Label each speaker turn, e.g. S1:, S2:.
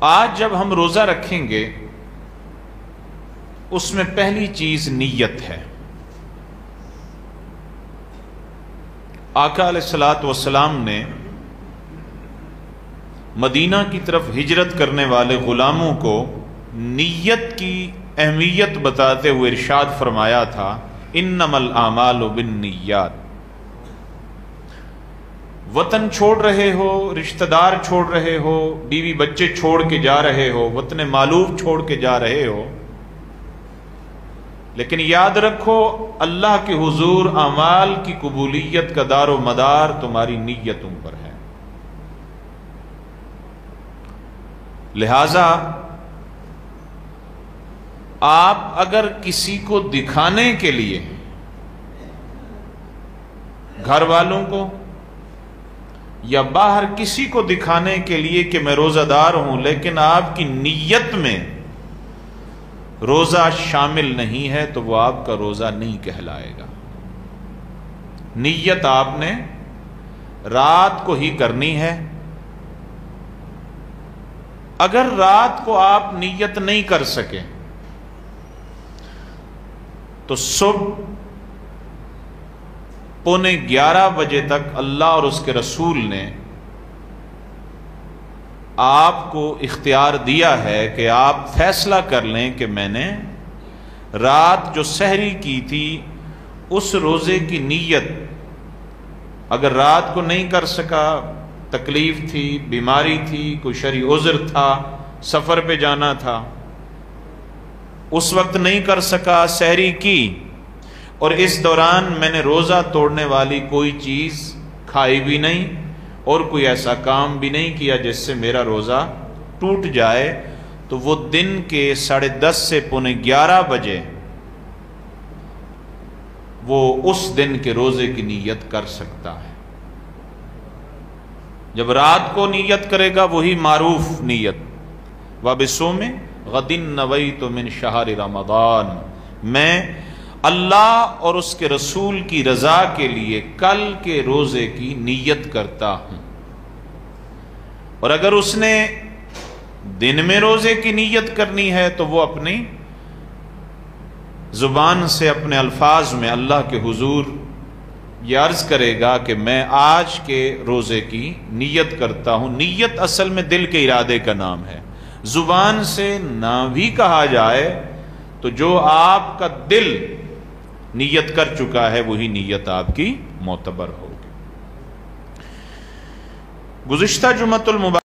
S1: آج جب ہم روزہ رکھیں گے اس میں پہلی چیز نیت ہے۔ آقا علیہ الصلوۃ والسلام نے مدینہ کی طرف ہجرت کرنے والے غلاموں کو نیت کی اہمیت بتاتے ہوئے ارشاد فرمایا تھا، انما الاعمال بالنیات۔ وطن چھوڑ رہے ہو، رشتہ دار چھوڑ رہے ہو، بیوی بچے چھوڑ کے جا رہے ہو، وطن معلوف چھوڑ کے جا رہے ہو، لیکن یاد رکھو اللہ کے حضور اعمال کی قبولیت کا دار و مدار تمہاری نیتوں پر ہے۔ لہذا آپ اگر کسی کو دکھانے کے لیے، گھر والوں کو یا باہر کسی کو دکھانے کے لیے کہ میں روزہ دار ہوں، لیکن آپ کی نیت میں روزہ شامل نہیں ہے تو وہ آپ کا روزہ نہیں کہلائے گا۔ نیت آپ نے رات کو ہی کرنی ہے۔ اگر رات کو آپ نیت نہیں کر سکے تو صبح 11:15 بجے تک اللہ اور اس کے رسول نے آپ کو اختیار دیا ہے کہ آپ فیصلہ کر لیں کہ میں نے رات جو سحری کی تھی اس روزے کی نیت، اگر رات کو نہیں کر سکا، تکلیف تھی، بیماری تھی، کوئی شرعی عذر تھا، سفر پہ جانا تھا، اس وقت نہیں کر سکا، سحری کی اور اس دوران میں نے روزہ توڑنے والی کوئی چیز کھائی بھی نہیں اور کوئی ایسا کام بھی نہیں کیا جس سے میرا روزہ ٹوٹ جائے، تو وہ دن کے 10:30 سے 11:15 بجے وہ اس دن کے روزے کی نیت کر سکتا ہے۔ جب رات کو نیت کرے گا وہی معروف نیت، وَبِصَوْمِ غَدٍ نَوَيْتُ مِنْ شَهْرِ رمضان، میں اللہ اور اس کے رسول کی رضا کے لیے کل کے روزے کی نیت کرتا ہوں۔ اور اگر اس نے دن میں روزے کی نیت کرنی ہے تو وہ اپنی زبان سے اپنے الفاظ میں اللہ کے حضور یہ عرض کرے گا کہ میں آج کے روزے کی نیت کرتا ہوں۔ نیت اصل میں دل کے ارادے کا نام ہے، زبان سے نہ بھی کہا جائے تو جو آپ کا دل نیت کر چکا ہے وہی نیت آپ کی معتبر ہوگی۔ گزشتہ جمعۃ المبارک